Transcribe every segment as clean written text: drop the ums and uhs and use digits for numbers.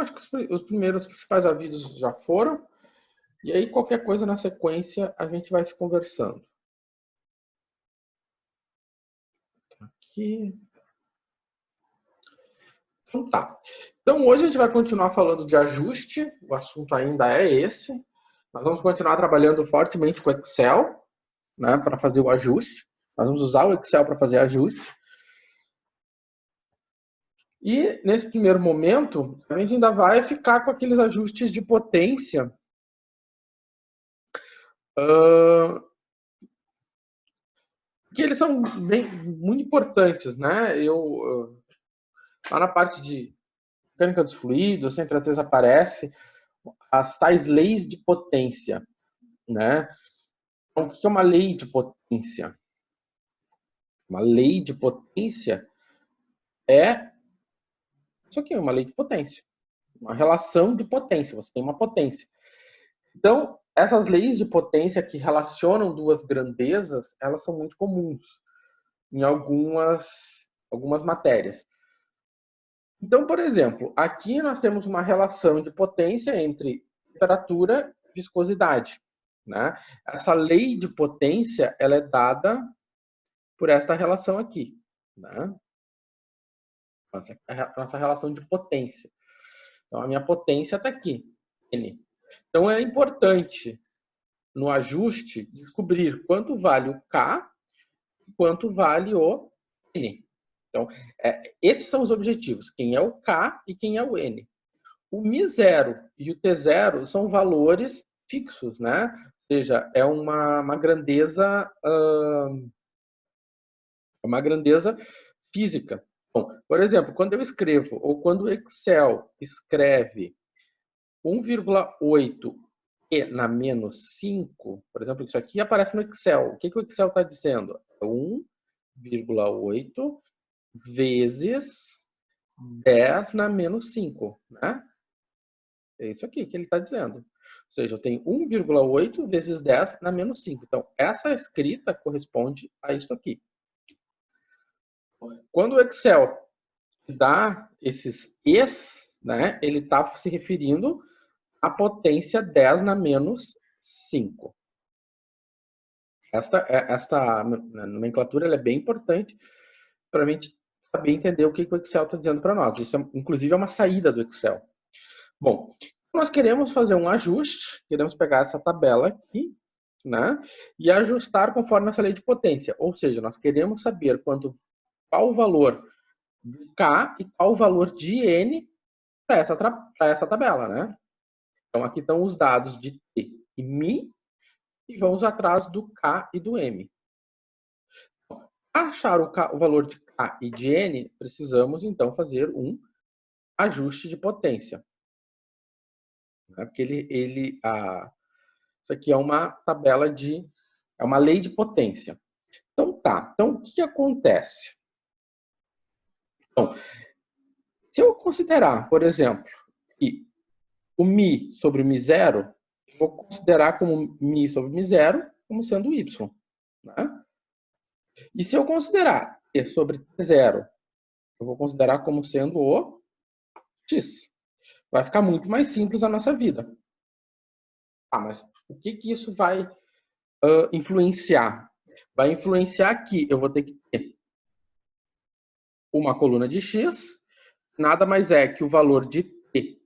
acho que os primeiros principais avisos já foram. E aí, qualquer coisa na sequência, a gente vai se conversando. Aqui. Então tá. Então hoje a gente vai continuar falando de ajuste. O assunto ainda é esse. Nós vamos continuar trabalhando fortemente com o Excel, né, para fazer o ajuste. Nós vamos usar o Excel para fazer ajuste. E nesse primeiro momento, a gente ainda vai ficar com aqueles ajustes de potência. Que eles são muito importantes, né? Lá na parte de mecânica dos fluidos, sempre às vezes aparece as tais leis de potência, né? Então, o que é uma lei de potência? Uma lei de potência é isso aqui, uma lei de potência. Uma relação de potência. Você tem uma potência. Então, essas leis de potência que relacionam duas grandezas, elas são muito comuns em algumas matérias. Então, por exemplo, aqui nós temos uma relação de potência entre temperatura e viscosidade, né? Essa lei de potência, ela é dada por esta relação aqui, né? Nossa relação de potência. Então, a minha potência está aqui, N. Então, é importante, no ajuste, descobrir quanto vale o K e quanto vale o N. Então, esses são os objetivos. Quem é o K e quem é o N. O μ0 e o T0 são valores fixos, né? Ou seja, é uma grandeza física. Bom, por exemplo, quando eu escrevo, ou quando o Excel escreve 1,8 e na menos 5, por exemplo, isso aqui aparece no Excel. O que o Excel está dizendo? 1,8 vezes 10 na menos 5, né? É isso aqui que ele está dizendo. Ou seja, eu tenho 1,8 vezes 10 na menos 5. Então, essa escrita corresponde a isso aqui. Quando o Excel dá esses es, né, ele está se referindo à potência 10 na menos 5. Esta nomenclatura ela é bem importante para a gente saber entender o que o Excel está dizendo para nós. Isso, inclusive, é uma saída do Excel. Bom, nós queremos fazer um ajuste, queremos pegar essa tabela aqui, né, e ajustar conforme essa lei de potência. Ou seja, nós queremos saber qual o valor de K e qual o valor de N para essa tabela, né? Então, aqui estão os dados de T e μ, e vamos atrás do K e do M. Para achar o valor de K e de N, precisamos, então, fazer um ajuste de potência. Porque isso aqui é uma tabela é uma lei de potência. Então tá, então o que acontece? Então, se eu considerar, por exemplo, que o μ sobre o μ0, eu vou considerar como μ sobre μ0 como sendo y. Né? E se eu considerar t sobre t0, eu vou considerar como sendo o x. Vai ficar muito mais simples a nossa vida. Ah, mas o que isso vai influenciar? Vai influenciar que eu vou ter que ter uma coluna de x, nada mais é que o valor de t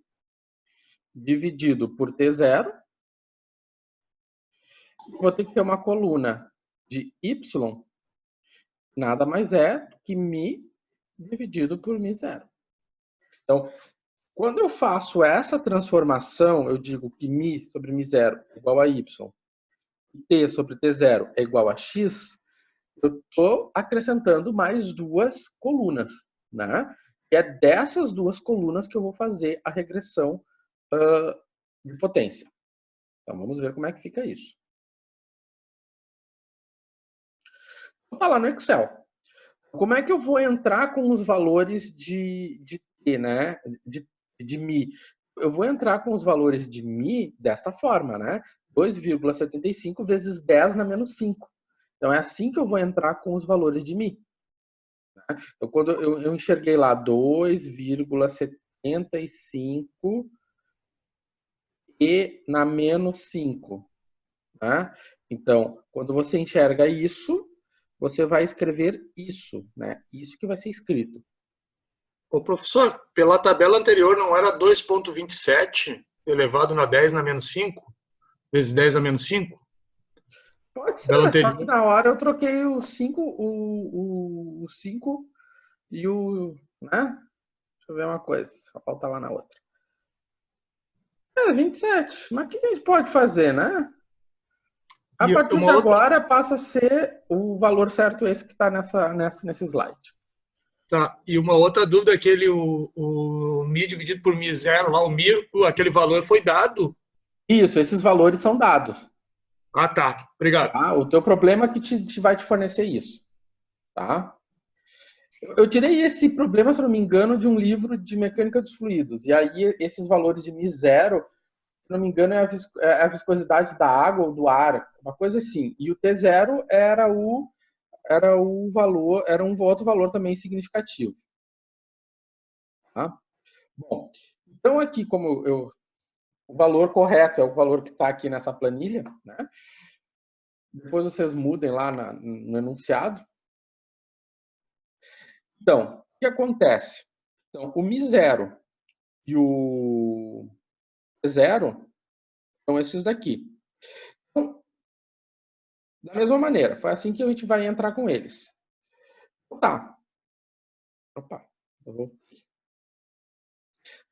dividido por t0. Vou ter que ter uma coluna de y, nada mais é que μ dividido por μ0. Então, quando eu faço essa transformação, eu digo que μ sobre μ0 é igual a y, e t sobre t0 é igual a x, eu estou acrescentando mais duas colunas, né? E é dessas duas colunas que eu vou fazer a regressão de potência. Então, vamos ver como é que fica isso. Vou lá no Excel. Como é que eu vou entrar com os valores de t, né? De μ? Eu vou entrar com os valores de μ desta forma, né? 2,75 vezes 10 na menos 5. Então, é assim que eu vou entrar com os valores de μ. Então, quando eu enxerguei lá 2,75 95 e na menos 5. Né? Então, quando você enxerga isso, você vai escrever isso, né? Isso que vai ser escrito. Ô, professor, pela tabela anterior não era 2,27 elevado na 10 na menos 5? Vezes 10 na menos 5? Pode Tabela ser, só que anterior. na hora eu troquei o 5, o 5 e o, né? Deixa eu ver uma coisa, só falta lá na outra. 27. Mas o que a gente pode fazer, né? A E partir uma de outra, agora passa a ser o valor certo esse que está nesse slide. tá, e uma outra dúvida, o Mi dividido por Mi zero, lá, aquele valor foi dado? Isso, esses valores são dados. Ah, tá. Obrigado. Tá? O teu problema é que vai te fornecer isso. Tá? Eu tirei esse problema, se não me engano, de um livro de mecânica dos fluidos. E aí, esses valores de μ0, se não me engano, é a viscosidade da água ou do ar, uma coisa assim. E o T0 era o valor, era um outro valor também significativo. Tá? Bom, então aqui, o valor correto é o valor que está aqui nessa planilha, né? Depois vocês mudem lá no enunciado. Então, o que acontece? Então, o μ0 e o zero são esses daqui. Então, da mesma maneira, foi assim que a gente vai entrar com eles. Tá. Opa.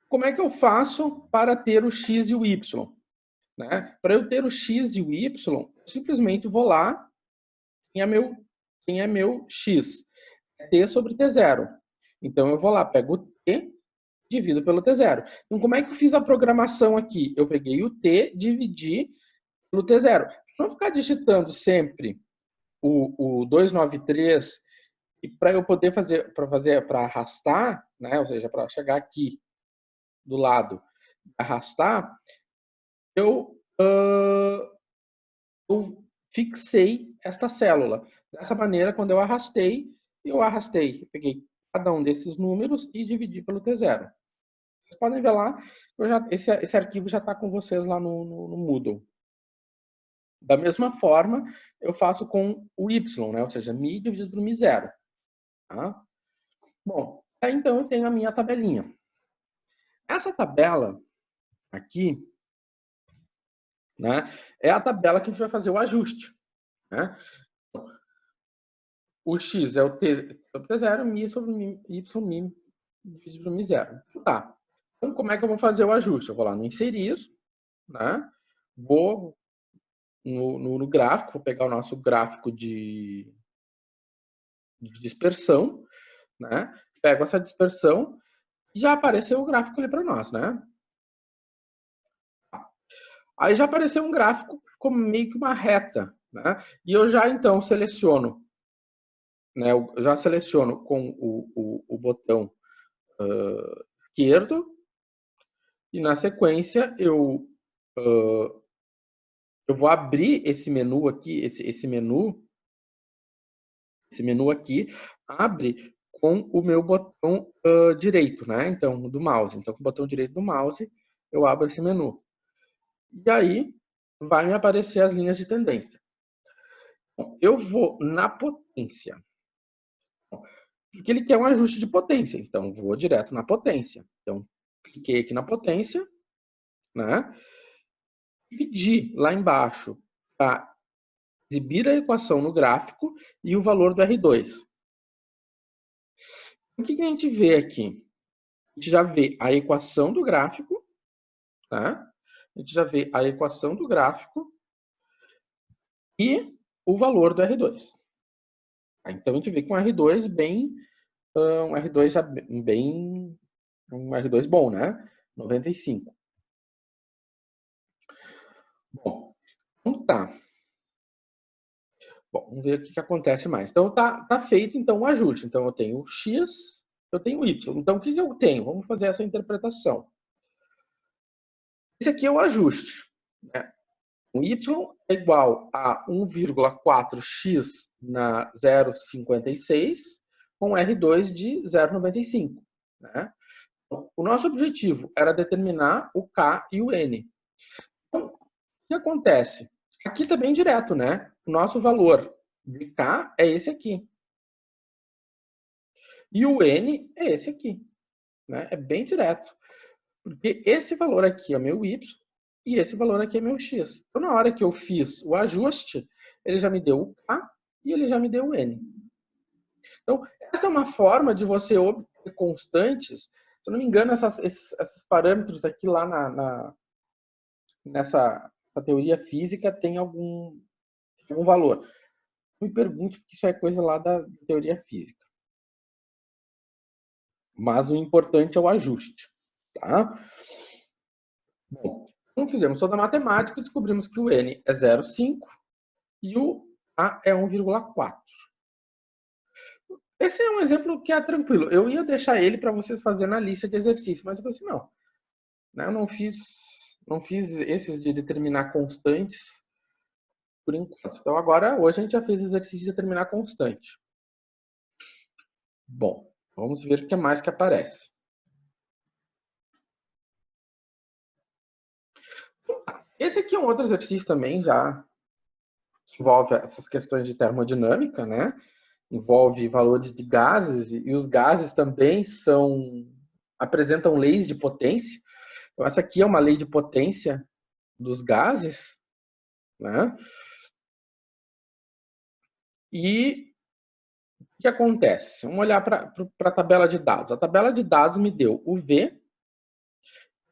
Como é que eu faço para ter o x e o y? Né? Para eu ter o x e o y, eu simplesmente vou lá, quem é meu x? É t sobre t0. Então, eu vou lá, pego o t, divido pelo t0. Então, como é que eu fiz a programação aqui? Eu peguei o t, dividi pelo t0. Não ficar digitando sempre o 293 e para eu poder para arrastar, né? Ou seja, para chegar aqui do lado, arrastar, eu fixei esta célula. Dessa maneira, quando eu arrastei, eu peguei cada um desses números e dividi pelo T0. Vocês podem ver lá, esse arquivo já está com vocês lá no Moodle. Da mesma forma, eu faço com o y, né? Ou seja, mi dividido por mi0. Tá? Bom, aí então eu tenho a minha tabelinha. Essa tabela aqui, né, é a tabela que a gente vai fazer o ajuste. Né? O x é o t sobre t0, mi sobre y, mi dividido por mi0. Tá. Então, como é que eu vou fazer o ajuste? Eu vou lá no inserir, né? Vou no gráfico, vou pegar o nosso gráfico de dispersão, né? Pego essa dispersão, já apareceu o gráfico ali para nós, né? Aí já apareceu um gráfico como meio que uma reta, né? E eu já então seleciono, né? Eu já seleciono com o botão esquerdo e na sequência eu vou abrir esse menu aqui, esse menu aqui abre com o meu botão direito, né? Então, do mouse. Então, com o botão direito do mouse, eu abro esse menu. E aí, vai me aparecer as linhas de tendência. Bom, eu vou na potência. Porque ele quer um ajuste de potência. Então, vou direto na potência. Então, cliquei aqui na potência, né? E pedi lá embaixo para exibir a equação no gráfico e o valor do R2. O que a gente vê aqui? A gente já vê a equação do gráfico, tá? A gente já vê a equação do gráfico e o valor do R2. Então, a gente vê que um R2 bem, um R2 bem, um R2 bom, né? 95. Bom, então tá. Bom, vamos ver o que acontece mais. Então, tá feito então o ajuste. Então, eu tenho o X, eu tenho o Y. Então, o que eu tenho? Vamos fazer essa interpretação. Esse aqui é o ajuste. Né? O Y é igual a 1,4x na 0,56 com R2 de 0,95. Né? O nosso objetivo era determinar o K e o N. Então, o que acontece? Aqui está bem direto, né? O nosso valor de K é esse aqui. E o N é esse aqui. Né? É bem direto. Porque esse valor aqui é meu Y e esse valor aqui é meu X. Então, na hora que eu fiz o ajuste, ele já me deu o K e ele já me deu o N. Então, essa é uma forma de você obter constantes. Se eu não me engano, esses parâmetros aqui lá nessa teoria física tem algum valor. Não me pergunte, porque isso é coisa lá da teoria física. Mas o importante é o ajuste. Tá? Bom, então fizemos toda a matemática e descobrimos que o N é 0,5 e o A é 1,4. Esse é um exemplo que é tranquilo. Eu ia deixar ele para vocês fazerem na lista de exercícios, mas eu falei assim, não. Eu não fiz esses de determinar constantes por enquanto. Então agora, hoje a gente já fez exercício de determinar constante. Bom, vamos ver o que mais que aparece. Esse aqui é um outro exercício também, já que envolve essas questões de termodinâmica, né? Envolve valores de gases, e os gases também apresentam leis de potência. Então, essa aqui é uma lei de potência dos gases, né? E o que acontece? Vamos olhar para a tabela de dados. A tabela de dados me deu o V,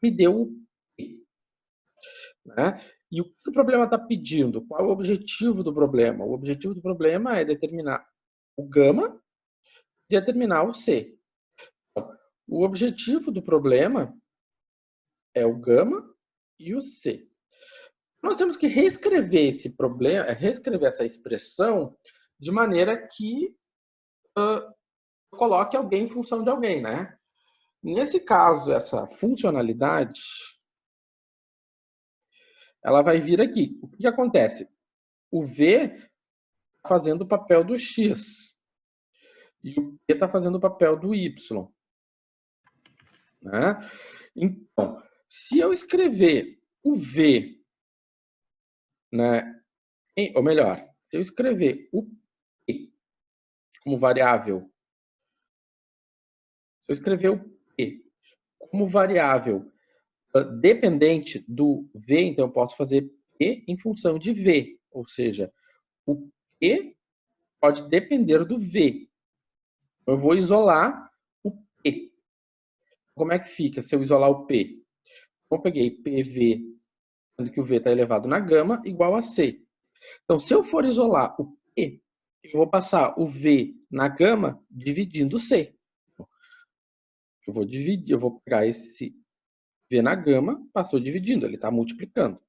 me deu o P. Né? E o que o problema está pedindo? Qual é o objetivo do problema? O objetivo do problema é determinar o gama e determinar o C. O objetivo do problema é o gama e o C. Nós temos que reescrever esse problema, reescrever essa expressão de maneira que coloque alguém em função de alguém, né? Nesse caso, essa funcionalidade, ela vai vir aqui. O que acontece? O V está fazendo o papel do X e o P está fazendo o papel do Y. Né? Então, se eu escrever o V, né, ou melhor, se eu escrever o P como variável, se eu escrever o P como variável dependente do V, então eu posso fazer P em função de V, ou seja, o P pode depender do V. Eu vou isolar o P. Como é que fica se eu isolar o P? Então, eu peguei PV, sendo que o V está elevado na gama, igual a C. Então, se eu for isolar o P, eu vou passar o V na gama dividindo o C. Eu vou pegar esse V na gama, passou dividindo, ele está multiplicando.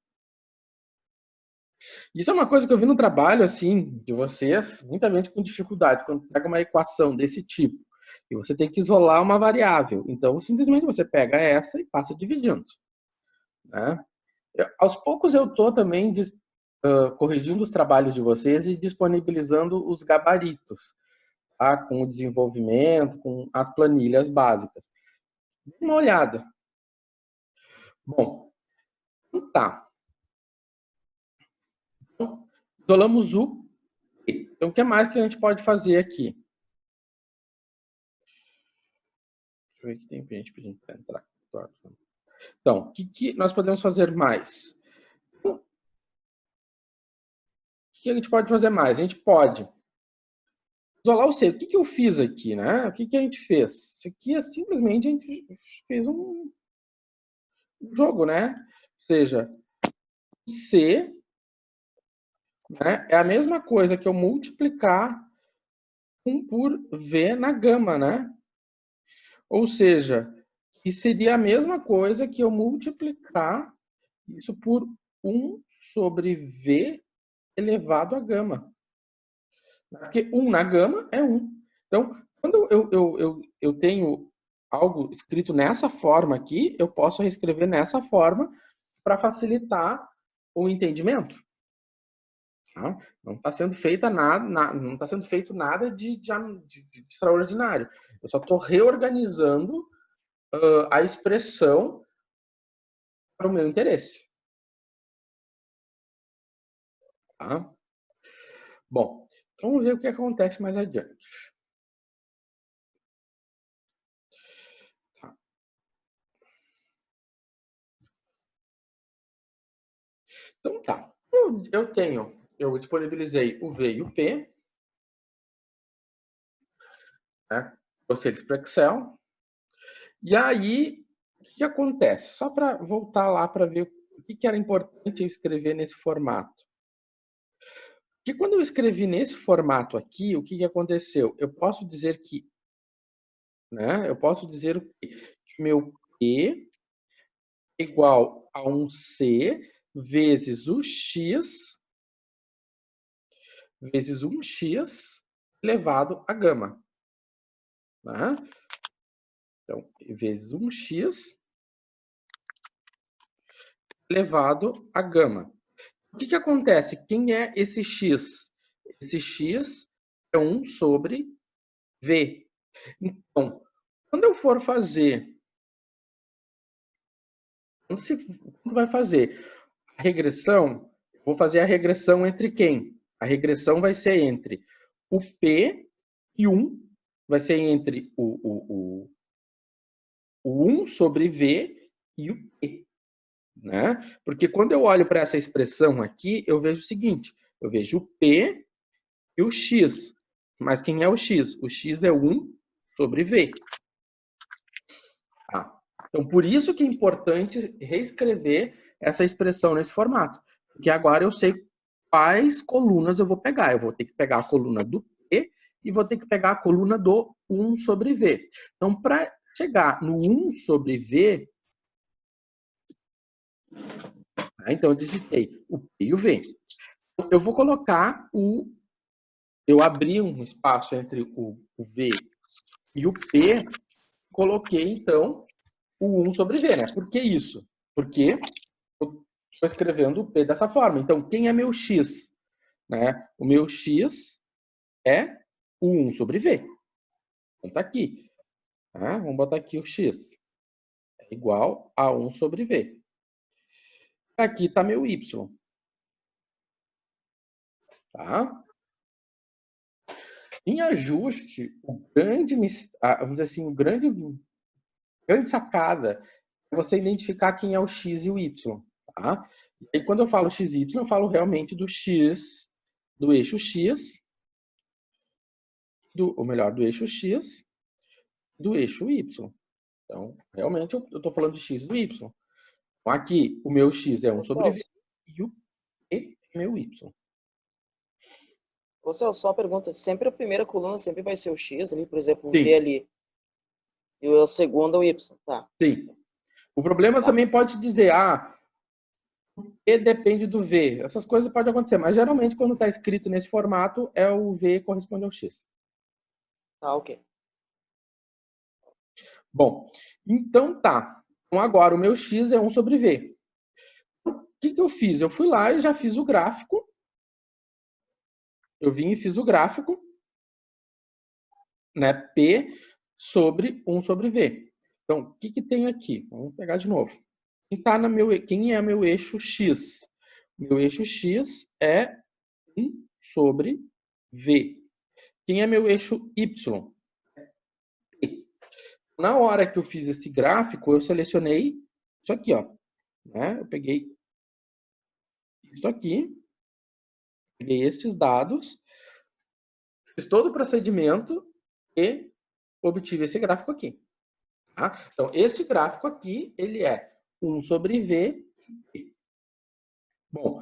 Isso é uma coisa que eu vi no trabalho, assim, de vocês, muita gente com dificuldade, quando pega uma equação desse tipo, e você tem que isolar uma variável. Então, simplesmente você pega essa e passa dividindo. Né? Aos poucos eu estou também corrigindo os trabalhos de vocês e disponibilizando os gabaritos, tá? Com o desenvolvimento, com as planilhas básicas. Dê uma olhada. Bom, então tá. Então, isolamos o P. Então, o que mais que a gente pode fazer aqui? Deixa eu ver que tem gente pedindo para entrar. Então, o que nós podemos fazer mais? O que a gente pode fazer mais? A gente pode isolar o C. O que eu fiz aqui, né? O que a gente fez? Isso aqui é simplesmente a gente fez um jogo, né? Ou seja, o C, né, é a mesma coisa que eu multiplicar 1 por V na gama, né? Ou seja, que seria a mesma coisa que eu multiplicar isso por 1 sobre V elevado à gama. Porque 1 na gama é 1. Então, quando eu tenho algo escrito nessa forma aqui, eu posso reescrever nessa forma para facilitar o entendimento. Tá? Não está sendo feito nada de extraordinário. Eu só estou reorganizando a expressão para o meu interesse. Tá? Bom, então vamos ver o que acontece mais adiante. Tá. Então tá, eu disponibilizei o V e o P, né? Trouxe eles para Excel. E aí, o que acontece? Só para voltar lá para ver o que era importante eu escrever nesse formato. Porque quando eu escrevi nesse formato aqui, o que aconteceu? Eu posso dizer que, né? Eu posso dizer que meu P é igual a um C vezes o X vezes 1x elevado a gama. Né? Então, vezes 1x elevado a gama. O que acontece? Quem é esse x? Esse x é 1 sobre v. Então, quando eu for fazer... Quando vai fazer a regressão, vou fazer a regressão entre quem? A regressão vai ser entre o P e 1, vai ser entre o 1 sobre V e o P. Né? Porque quando eu olho para essa expressão aqui, eu vejo o seguinte, eu vejo o P e o X. Mas quem é o X? O X é 1 sobre V. Tá? Então, por isso que é importante reescrever essa expressão nesse formato. Porque agora eu sei quais colunas eu vou pegar. Eu vou ter que pegar a coluna do P e vou ter que pegar a coluna do 1 sobre V. Então, para chegar no 1 sobre V, então eu digitei o P e o V. Eu vou colocar eu abri um espaço entre o V e o P, coloquei então o 1 sobre V, né? Por que isso? Porque eu estou escrevendo o P dessa forma. Então, quem é meu X? Né? O meu X é o 1 sobre V. Então, tá aqui. Tá? Vamos botar aqui o X. É igual a 1 sobre V. Aqui está meu Y. Tá? Em ajuste, vamos dizer assim, grande sacada é você identificar quem é o X e o Y. Tá? E quando eu falo XY, eu falo realmente do X, do eixo X, ou melhor, do eixo X, do eixo Y. Então, realmente, eu estou falando de X e do Y. Então, aqui, o meu X é 1 sobre V e o P é meu Y. Você só pergunta, sempre a primeira coluna sempre vai ser o X ali, por exemplo, o Sim. V ali. E a segunda o Y, tá? Sim. O problema também pode dizer, o P depende do V. Essas coisas podem acontecer, mas geralmente quando está escrito nesse formato, é o V corresponde ao X. Tá, ok. Bom, então tá. Então agora o meu X é 1 sobre V. O que eu fiz? Eu fui lá e já fiz o gráfico. Eu vim e fiz o gráfico, né? P sobre 1 sobre V. Então, o que tem aqui? Vamos pegar de novo. Quem é meu eixo X? Meu eixo X é 1 sobre V. Quem é meu eixo Y? P. Na hora que eu fiz esse gráfico, eu selecionei isso aqui, ó. Né? Eu peguei isso aqui, peguei estes dados, fiz todo o procedimento e obtive esse gráfico aqui. Tá? Então, este gráfico aqui, ele é 1 sobre V. Bom,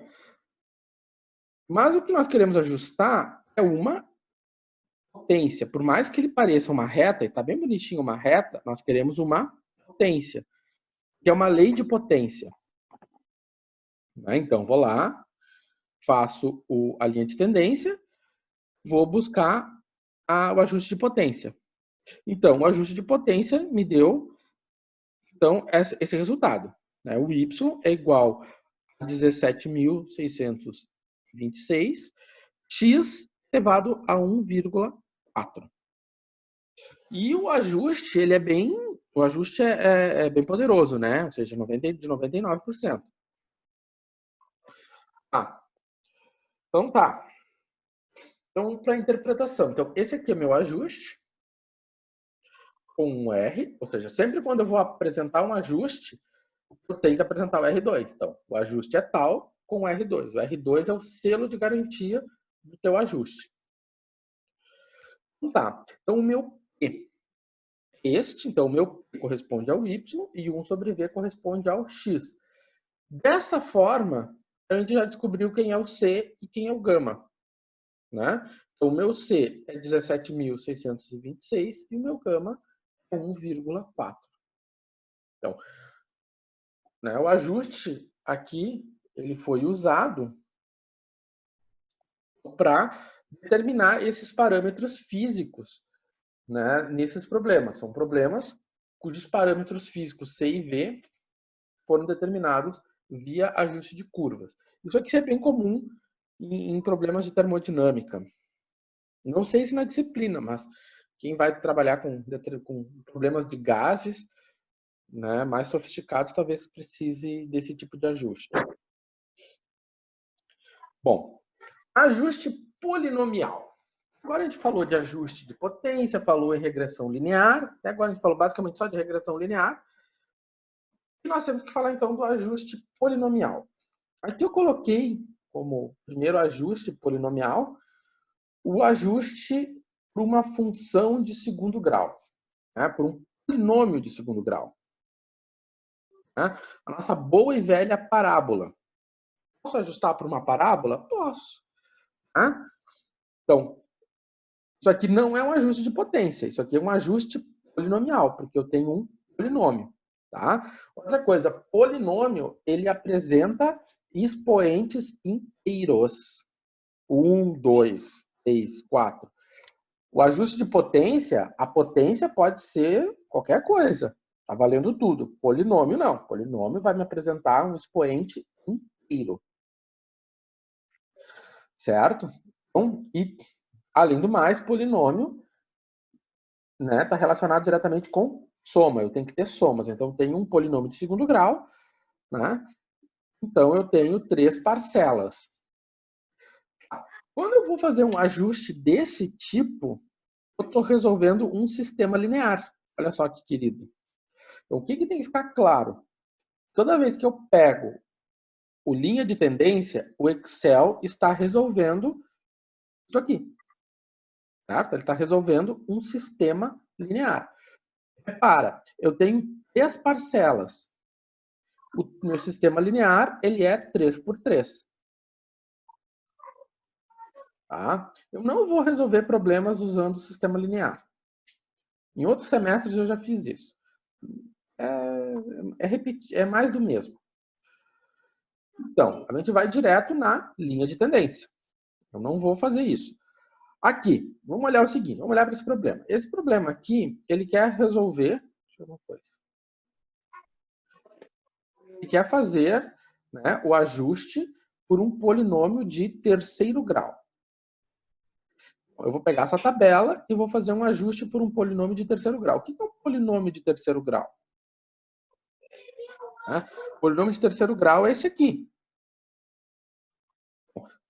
mas o que nós queremos ajustar é uma potência. Por mais que ele pareça uma reta, e está bem bonitinho uma reta, nós queremos uma potência, que é uma lei de potência. Então, vou lá, faço a linha de tendência, vou buscar o ajuste de potência. Então, o ajuste de potência me deu então, esse resultado. Né? O Y é igual a 17.626, x elevado a 1,4. E o ajuste, ele é bem o ajuste é bem poderoso, né? Ou seja, de 99%. Então tá. Então, para interpretação. Então, esse aqui é meu ajuste com um R, ou seja, sempre quando eu vou apresentar um ajuste, eu tenho que apresentar o R2. Então, o ajuste é tal com o R2. O R2 é o selo de garantia do teu ajuste. Então, tá. Então, o meu P então o meu P corresponde ao Y e 1 sobre V corresponde ao X. Dessa forma, a gente já descobriu quem é o C e quem é o gama, né? Então, o meu C é 17.626 e o meu gama é 1,4. Então, né, o ajuste aqui ele foi usado para determinar esses parâmetros físicos, né, nesses problemas. São problemas cujos parâmetros físicos C e V foram determinados via ajuste de curvas. Isso aqui é bem comum em problemas de termodinâmica. Não sei se na disciplina, mas quem vai trabalhar com problemas de gases, né, mais sofisticados, talvez precise desse tipo de ajuste. Bom, ajuste polinomial. Agora a gente falou de ajuste de potência, falou em regressão linear, até agora a gente falou basicamente só de regressão linear. E nós temos que falar então do ajuste polinomial. Aqui eu coloquei como primeiro ajuste polinomial o ajuste para uma função de segundo grau, né, para um polinômio de segundo grau. Né? A nossa boa e velha parábola. Posso ajustar para uma parábola? Posso. Né? Então, isso aqui não é um ajuste de potência, isso aqui é um ajuste polinomial, porque eu tenho um polinômio. Tá? Outra coisa, polinômio, ele apresenta expoentes inteiros. 1, 2, 3, 4. O ajuste de potência, a potência pode ser qualquer coisa. Está valendo tudo. Polinômio não. Polinômio vai me apresentar um expoente inteiro. Certo? Então, e além do mais, polinômio, né, está relacionado diretamente com soma. Eu tenho que ter somas. Então, eu tenho um polinômio de segundo grau, né? Então, eu tenho 3 parcelas. Quando eu vou fazer um ajuste desse tipo, eu estou resolvendo um sistema linear. Olha só que querido. Então, o que tem que ficar claro? Toda vez que eu pego o linha de tendência, o Excel está resolvendo isso aqui. Certo? Ele está resolvendo um sistema linear. Repara, eu tenho 3 parcelas. O meu sistema linear ele é 3 por 3. Tá? Eu não vou resolver problemas usando o sistema linear. Em outros semestres eu já fiz isso. É mais do mesmo. Então, a gente vai direto na linha de tendência. Eu não vou fazer isso. Aqui, vamos olhar o seguinte, vamos olhar para esse problema. Esse problema aqui, ele quer resolver... Deixa eu ver uma coisa. Ele quer fazer, né, o ajuste por um polinômio de terceiro grau. Eu vou pegar essa tabela e vou fazer um ajuste por um polinômio de terceiro grau. O que é um polinômio de terceiro grau? O polinômio de terceiro grau é esse aqui.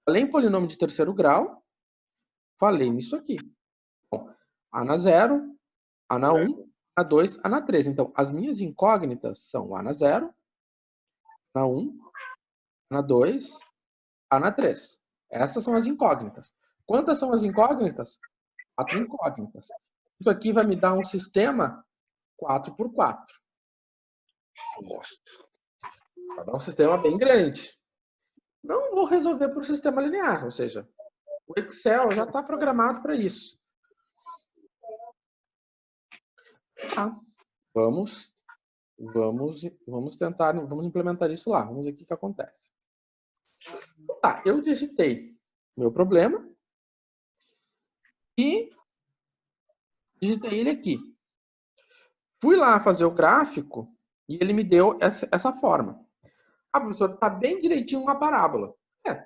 Falei em polinômio de terceiro grau, falei nisso aqui. Bom, A na 0, A na 1, A na 2, A na 3. Então, as minhas incógnitas são A na 0, A na 1, A na 2, A na 3. Essas são as incógnitas. Quantas são as incógnitas? 4 incógnitas. Isso aqui vai me dar um sistema 4 por 4. Vai dar um sistema bem grande. Não vou resolver por sistema linear, ou seja, o Excel já está programado para isso. Tá. Vamos tentar, vamos implementar isso lá. Vamos ver o que acontece. Tá, eu digitei meu problema e digitei ele aqui. Fui lá fazer o gráfico e ele me deu essa forma. Ah, professor, está bem direitinho uma parábola.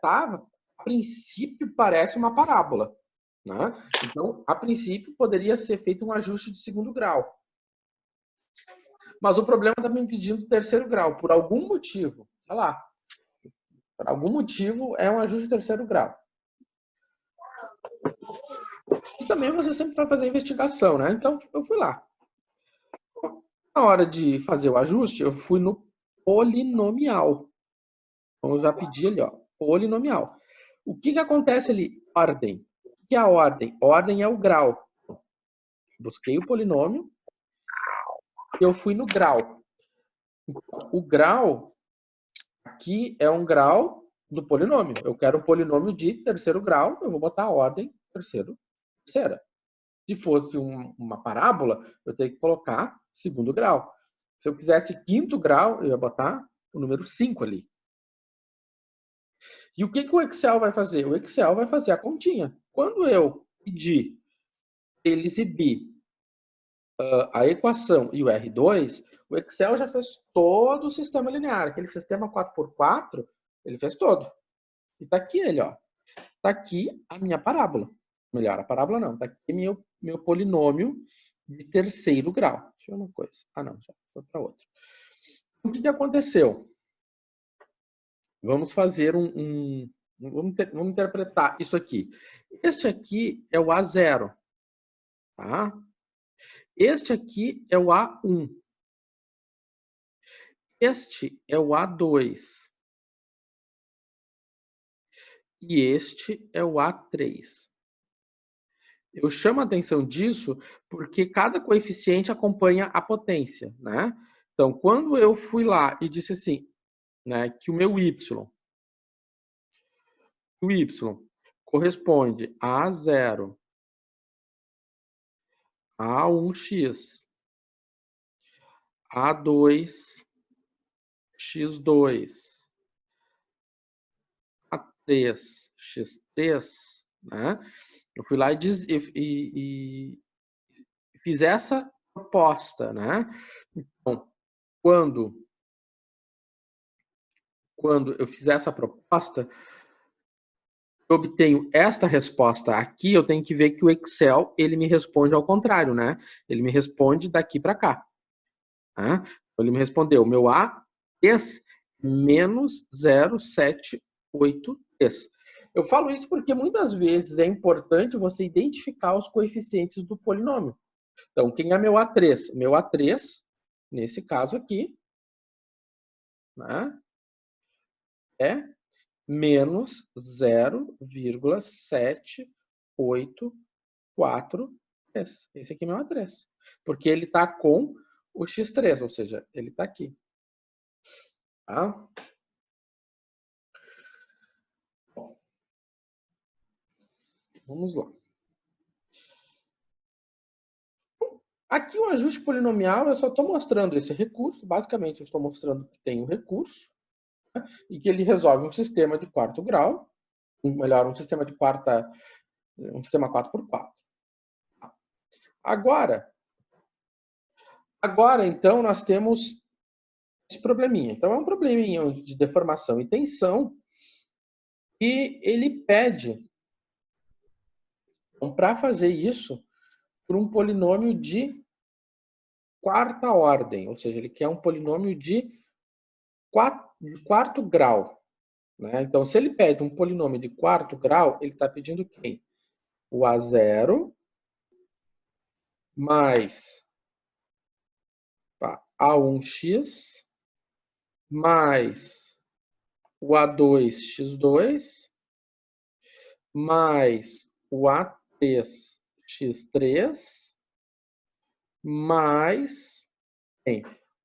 Tá. A princípio parece uma parábola. Né? Então, a princípio, poderia ser feito um ajuste de segundo grau. Mas o problema está me pedindo terceiro grau, por algum motivo. Olha lá. Por algum motivo é um ajuste de terceiro grau. E também você sempre vai fazer investigação, né? Então, eu fui lá. Na hora de fazer o ajuste, eu fui no polinomial. Então, eu já pedi ali, ó, polinomial. O que acontece ali? Ordem. O que é a ordem? Ordem é o grau. Busquei o polinômio e eu fui no grau. O grau aqui é um grau do polinômio. Eu quero um polinômio de terceiro grau, eu vou botar a ordem terceira. Se fosse uma parábola, eu tenho que colocar segundo grau. Se eu quisesse quinto grau, eu ia botar o número 5 ali. E o que o Excel vai fazer? O Excel vai fazer a continha. Quando eu pedir ele exibir a equação e o R2, o Excel já fez todo o sistema linear. Aquele sistema 4x4, ele fez todo. E tá aqui ele, ó. Tá aqui a minha parábola. Melhor, a parábola não. Tá aqui meu polinômio de terceiro grau. Deixa eu ver uma coisa. Ah, não. Já foi para outro. O que aconteceu? Vamos fazer vamos interpretar isso aqui. Este aqui é o A0. Tá? Este aqui é o A1. Este é o A2. E este é o A3. Eu chamo a atenção disso porque cada coeficiente acompanha a potência, né? Então, quando eu fui lá e disse assim, né, que o y corresponde a A0, A1x, A2, x2, A3, x3, né? Eu fui lá e fiz essa proposta, né? Então, quando eu fizer essa proposta, eu obtenho esta resposta aqui, eu tenho que ver que o Excel, ele me responde ao contrário, né? Ele me responde daqui para cá. Tá? Ele me respondeu, meu A menos 0,783. Eu falo isso porque muitas vezes é importante você identificar os coeficientes do polinômio. Então, quem é meu A3? Meu A3, nesse caso aqui, né, é menos 0,784. Esse aqui é meu A3. Porque ele está com o X3, ou seja, ele está aqui. Tá? Bom, vamos lá. Aqui o ajuste polinomial, eu só estou mostrando esse recurso. Basicamente, eu estou mostrando que tem um recurso, né, e que ele resolve um sistema de quarto grau, um sistema de um sistema 4x4. Agora, então, nós temos esse probleminha. Então, é um probleminha de deformação e tensão, e ele pede, para fazer isso, por um polinômio de quarta ordem, ou seja, ele quer um polinômio de quarto grau. Né? Então, se ele pede um polinômio de quarto grau, ele está pedindo quem? O A0 mais A1x mais o A2x2 mais o A3x3 mais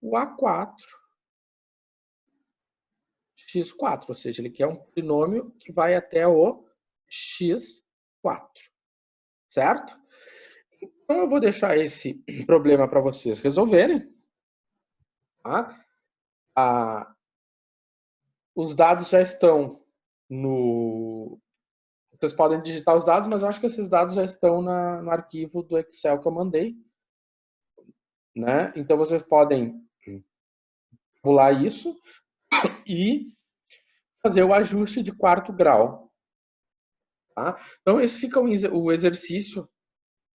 o A4x4, ou seja, ele quer um polinômio que vai até o x4, certo? Então, eu vou deixar esse problema para vocês resolverem. Tá? Os dados já estão no... Vocês podem digitar os dados, mas eu acho que esses dados já estão no arquivo do Excel que eu mandei. Né? Então, vocês podem pular isso e fazer o ajuste de quarto grau. Tá? Então, esse fica o exercício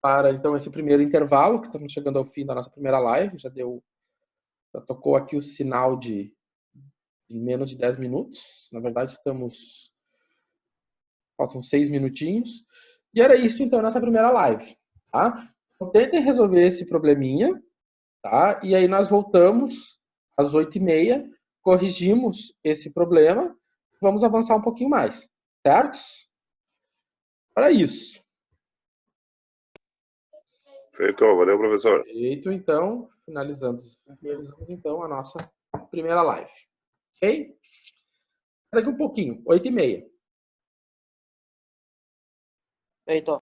para então esse primeiro intervalo, que estamos chegando ao fim da nossa primeira live, já deu Já tocou aqui o sinal de menos de 10 minutos. Na verdade, faltam 6 minutinhos. E era isso, então, nessa primeira live. Tá? Então, tentem resolver esse probleminha. Tá? E aí nós voltamos às 8h30, corrigimos esse problema. Vamos avançar um pouquinho mais. Certo? Para isso. Feito, valeu, professor. Feito, então, finalizamos então a nossa primeira live. Ok? Daqui um pouquinho, 8h30. Então.